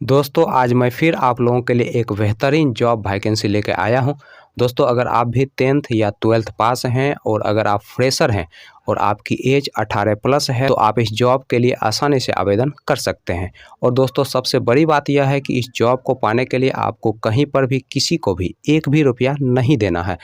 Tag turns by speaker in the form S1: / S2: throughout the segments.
S1: दोस्तों आज मैं फिर आप लोगों के लिए एक बेहतरीन जॉब वैकेंसी लेकर आया हूं। दोस्तों अगर आप भी 10th या 12th पास हैं और अगर आप फ्रेशर हैं और आपकी एज 18 प्लस है तो आप इस जॉब के लिए आसानी से आवेदन कर सकते हैं। और दोस्तों सबसे बड़ी बात यह है कि इस जॉब को पाने के लिए आपको कहीं पर भी किसी को भी एक भी रुपया नहीं देना है।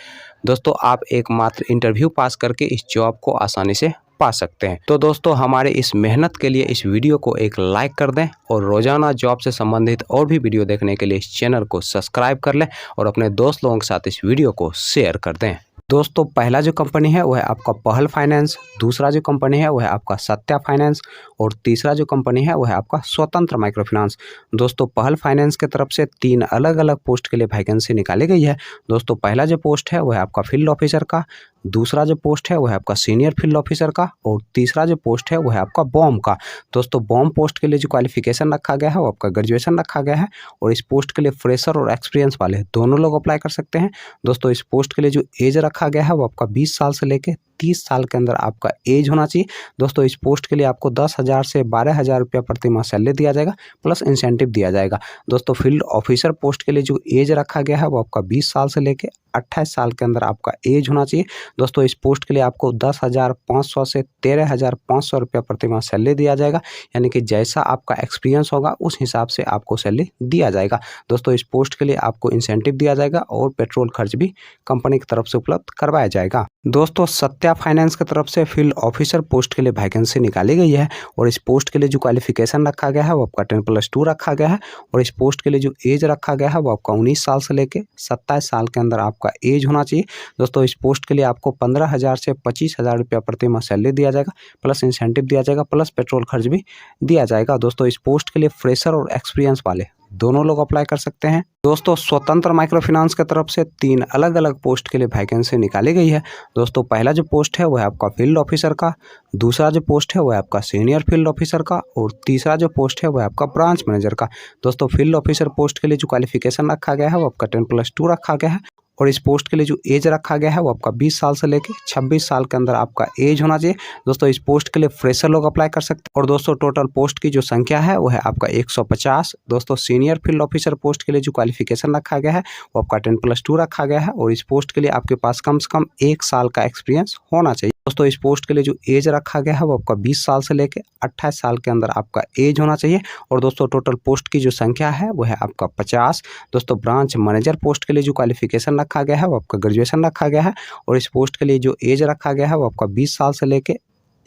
S1: दोस्तों आप एकमात्र इंटरव्यू पास करके इस जॉब को आसानी से पा सकते हैं। तो दोस्तों हमारे इस मेहनत के लिए इस वीडियो को एक लाइक कर दें और रोजाना जॉब से संबंधित और भी वीडियो देखने के लिए इस चैनल को सब्सक्राइब कर लें और अपने दोस्त लोगों के साथ इस वीडियो को शेयर कर दें। दोस्तों पहला जो कंपनी है वह है आपका पहल फाइनेंस, दूसरा जो कंपनी है वह है आपका सत्या फाइनेंस और तीसरा जो कंपनी है वह है आपका स्वतंत्र माइक्रो फाइनेंस। दोस्तों पहल फाइनेंस की तरफ से 3 अलग अलग पोस्ट के लिए वैकेंसी निकाली गई है। दोस्तों पहला जो पोस्ट है वह है आपका फील्ड ऑफिसर का, दूसरा जो पोस्ट है वह है आपका सीनियर फील्ड ऑफिसर का और तीसरा जो पोस्ट है वह है आपका बॉम का। दोस्तों बॉम पोस्ट के लिए जो क्वालिफिकेशन रखा गया है वो आपका ग्रेजुएशन रखा गया है और इस पोस्ट के लिए फ्रेशर और एक्सपीरियंस वाले दोनों लोग अप्लाई कर सकते हैं। दोस्तों इस पोस्ट के लिए जो एज रखा गया है वो आपका 20 साल से लेके 30 साल के अंदर आपका एज होना चाहिए। दोस्तों इस पोस्ट के लिए आपको 10,000 से 12,000 रुपया प्रति माह सैलरी दिया जाएगा प्लस इंसेंटिव दिया जाएगा। दोस्तों फील्ड ऑफिसर पोस्ट के लिए जो एज रखा गया है वो आपका 20 साल से लेके 28 साल के अंदर आपका एज होना चाहिए। दोस्तों इस पोस्ट के लिए आपको 10,500 से 13,500 रुपया प्रति माह सैलरी दिया जाएगा, यानी कि जैसा आपका एक्सपीरियंस होगा उस हिसाब से आपको सैलरी दिया जाएगा। दोस्तों इस पोस्ट के लिए आपको इंसेंटिव दिया जाएगा और पेट्रोल खर्च भी कंपनी की तरफ से उपलब्ध करवाया जाएगा। दोस्तों सत्या फाइनेंस की तरफ से फील्ड ऑफिसर पोस्ट के लिए वैकेंसी निकाली गई है और इस पोस्ट के लिए जो क्वालिफिकेशन रखा गया है वो आपका 10+2 रखा गया है और इस पोस्ट के लिए जो एज रखा गया है वो आपका 19 साल से लेके 27 साल के अंदर आपका एज होना चाहिए। दोस्तों इस पोस्ट के लिए आपको 15,000 से 25,000 रुपया प्रति माह सैलरी दिया जाएगा प्लस इंसेंटिव दिया जाएगा प्लस पेट्रोल खर्च भी दिया जाएगा। दोस्तों इस पोस्ट के लिए फ्रेशर और एक्सपीरियंस वाले दोनों लोग अप्लाई कर सकते हैं। दोस्तों स्वतंत्र माइक्रो फाइनेंस की तरफ से 3 अलग अलग पोस्ट के लिए वैकेंसी निकाली गई है। दोस्तों पहला जो पोस्ट है वह है आपका फील्ड ऑफिसर का, दूसरा जो पोस्ट है वह आपका सीनियर फील्ड ऑफिसर का और तीसरा जो पोस्ट है वह आपका ब्रांच मैनेजर का। दोस्तों फील्ड ऑफिसर पोस्ट के लिए जो क्वालिफिकेशन रखा गया है वो आपका 10+2 रखा गया है और इस पोस्ट के लिए जो एज रखा गया है वो आपका 20 साल से लेके 26 साल के अंदर आपका एज होना चाहिए। दोस्तों इस पोस्ट के लिए फ्रेशर लोग अप्लाई कर सकते हैं और दोस्तों टोटल पोस्ट की जो संख्या है वो है आपका 150। दोस्तों सीनियर फील्ड ऑफिसर पोस्ट के लिए जो क्वालिफिकेशन रखा गया है वो आपका 10+2 रखा गया है और इस पोस्ट के लिए आपके पास कम से कम 1 साल का एक्सपीरियंस होना चाहिए। दोस्तों इस पोस्ट के लिए जो एज रखा गया है वो आपका 20 साल से लेके 28 साल के अंदर आपका एज होना चाहिए और दोस्तों टोटल पोस्ट की जो संख्या है वो है आपका 50। दोस्तों ब्रांच मैनेजर पोस्ट के लिए जो क्वालिफिकेशन रखा गया है वो आपका ग्रेजुएशन रखा गया है और इस पोस्ट के लिए जो एज रखा गया है वो आपका 20 साल से लेके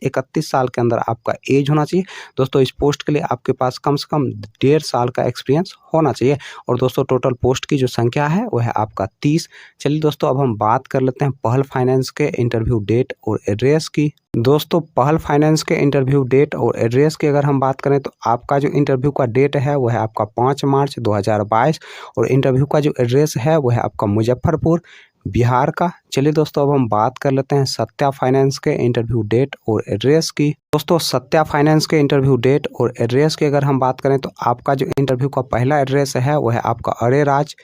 S1: 31 साल के अंदर आपका एज होना चाहिए। दोस्तों इस पोस्ट के लिए आपके पास कम से कम 1.5 साल का एक्सपीरियंस होना चाहिए और दोस्तों टोटल पोस्ट की जो संख्या है वह है आपका 30। चलिए दोस्तों अब हम बात कर लेते हैं पहल फाइनेंस के इंटरव्यू डेट और एड्रेस की। दोस्तों पहल फाइनेंस के इंटरव्यू डेट और एड्रेस की अगर हम बात करें तो आपका जो इंटरव्यू का डेट है वह है आपका 5 मार्च 2022 और इंटरव्यू का जो एड्रेस है वह है आपका मुजफ्फरपुर बिहार का। चलिए दोस्तों अब हम बात कर लेते हैं सत्या फाइनेंस के इंटरव्यू डेट और एड्रेस की। दोस्तों सत्या फाइनेंस के इंटरव्यू डेट और एड्रेस की अगर हम बात करें तो आपका जो इंटरव्यू का पहला एड्रेस है वह है आपका अरेराज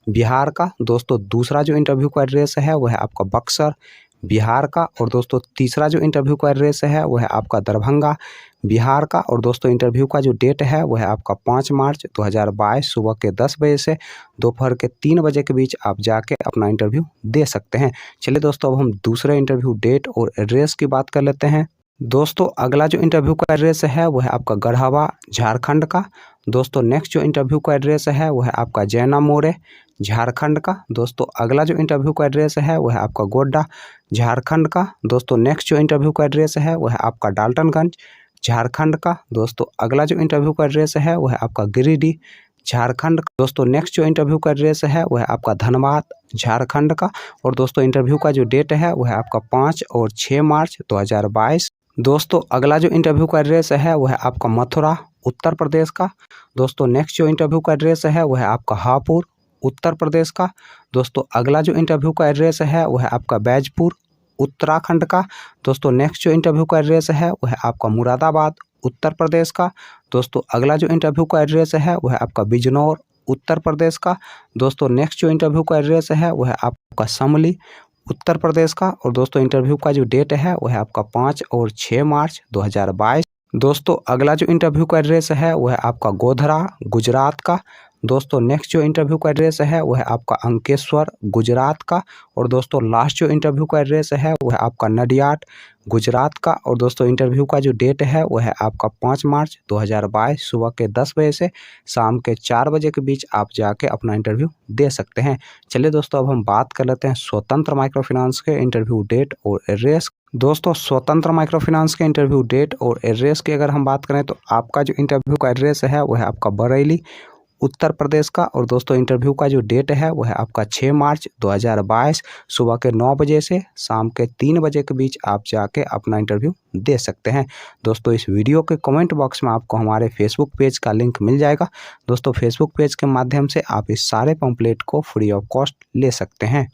S1: बिहार का। दोस्तों दूसरा जो इंटरव्यू का एड्रेस है वह है आपका बक्सर बिहार का और दोस्तों तीसरा जो इंटरव्यू का एड्रेस है वह है आपका दरभंगा बिहार का और दोस्तों इंटरव्यू का जो डेट है वह है आपका 5 मार्च 2022 सुबह के 10 बजे से दोपहर के 3 बजे के बीच आप जाके अपना इंटरव्यू दे सकते हैं। चलिए दोस्तों अब हम दूसरे इंटरव्यू डेट और एड्रेस की बात कर लेते हैं। दोस्तों अगला जो इंटरव्यू का एड्रेस है वह है आपका गढ़वा झारखंड का। दोस्तों नेक्स्ट जो इंटरव्यू का एड्रेस है वह है आपका जैना मोरे झारखंड का। दोस्तों अगला जो इंटरव्यू का एड्रेस है वह है आपका गोड्डा झारखंड का। दोस्तों नेक्स्ट जो इंटरव्यू का एड्रेस है वह है आपका डाल्टनगंज झारखंड का। दोस्तों अगला जो इंटरव्यू का एड्रेस है वह है आपका गिरिडीह झारखंड। दोस्तों नेक्स्ट जो इंटरव्यू का एड्रेस है वह है आपका धनबाद झारखंड का और दोस्तों इंटरव्यू का जो डेट है वह है आपका 5 और 6 मार्च 2022। दोस्तों अगला जो इंटरव्यू का एड्रेस है वह है आपका मथुरा उत्तर प्रदेश का। दोस्तों नेक्स्ट जो इंटरव्यू का एड्रेस है वह है आपका हापुड़ उत्तर प्रदेश का। दोस्तों अगला जो इंटरव्यू का एड्रेस है वह है आपका बैजपुर उत्तराखंड का। दोस्तों नेक्स्ट जो इंटरव्यू का एड्रेस है वह है आपका मुरादाबाद उत्तर प्रदेश का। दोस्तों अगला जो इंटरव्यू का एड्रेस है वह है आपका बिजनौर उत्तर प्रदेश का। दोस्तों नेक्स्ट जो इंटरव्यू का एड्रेस है वह है आपका शामली उत्तर प्रदेश का और दोस्तों इंटरव्यू का जो डेट है वह है आपका 5 और 6 मार्च 2022। दोस्तों अगला जो इंटरव्यू का एड्रेस है वह है आपका गोधरा गुजरात का। दोस्तों नेक्स्ट जो इंटरव्यू का एड्रेस है वह है आपका अंकेश्वर गुजरात का। और दोस्तों लास्ट जो इंटरव्यू का एड्रेस है वह है आपका नडियाड गुजरात का। और दोस्तों इंटरव्यू का जो डेट है वह है आपका 5 मार्च 2022 सुबह के 10 बजे से शाम के 4 बजे के बीच आप जाके अपना इंटरव्यू दे सकते हैं। चलिए दोस्तों अब हम बात कर लेते हैं स्वतंत्र माइक्रो फाइनेंस के इंटरव्यू डेट और एड्रेस। दोस्तों स्वतंत्र माइक्रो फाइनेंस के इंटरव्यू डेट और एड्रेस की अगर हम बात करें तो आपका जो इंटरव्यू का एड्रेस है वह है आपका बरेली उत्तर प्रदेश का। और दोस्तों इंटरव्यू का जो डेट है वह है आपका 6 मार्च 2022 सुबह के 9 बजे से शाम के 3 बजे के बीच आप जाके अपना इंटरव्यू दे सकते हैं। दोस्तों इस वीडियो के कमेंट बॉक्स में आपको हमारे फेसबुक पेज का लिंक मिल जाएगा। दोस्तों फेसबुक पेज के माध्यम से आप इस सारे पंपलेट को फ्री ऑफ कॉस्ट ले सकते हैं।